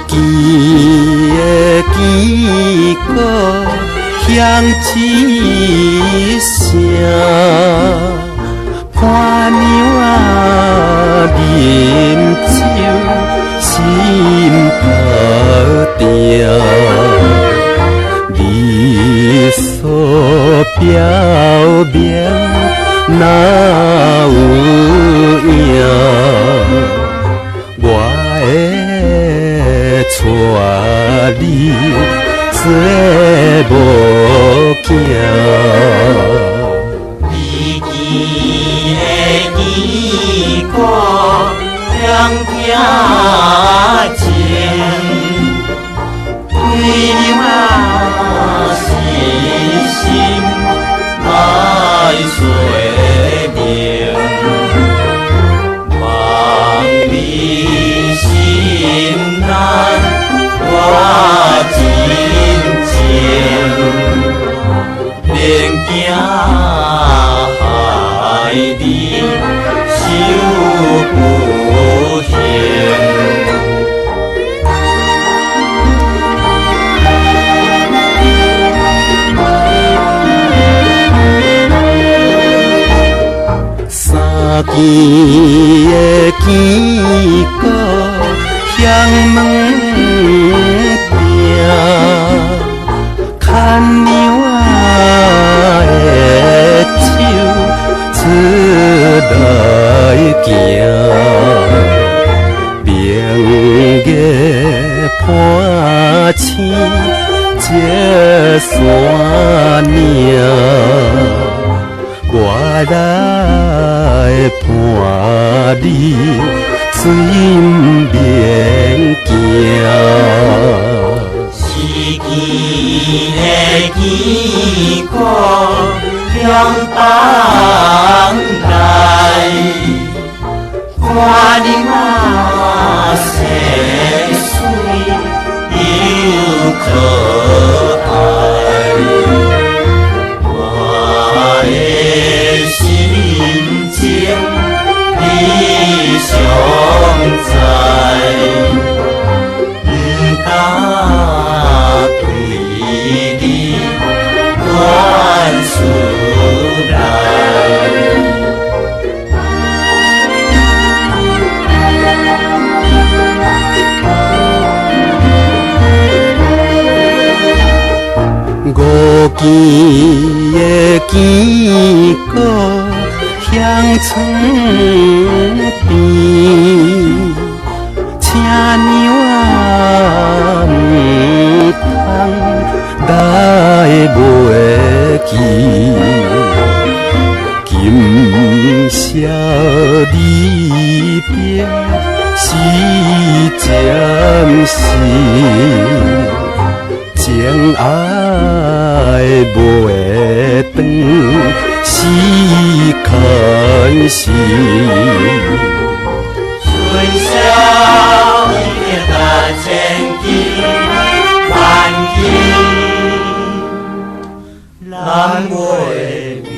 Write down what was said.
支的旗鼓响一声，伴娘啊饮酒心头定，你所表明哪有影？我的带你做无惊。离奇的旗鼓响听情，对牛啊是心爱说明，望你心难我真情，免惊害你受不幸。三更的旗鼓响门边，牵娘的手出来行，明月伴星这山岭。我来伴你水面行，是旗的旗鼓向东来，看你那细水又可爱。心情你常在，不敢对你乱出来。五更的旗鼓响床边，请娘啊唔通来袂记，今宵离别是暂时。情爱无会长，是可惜。春宵一大千金，万金难为你。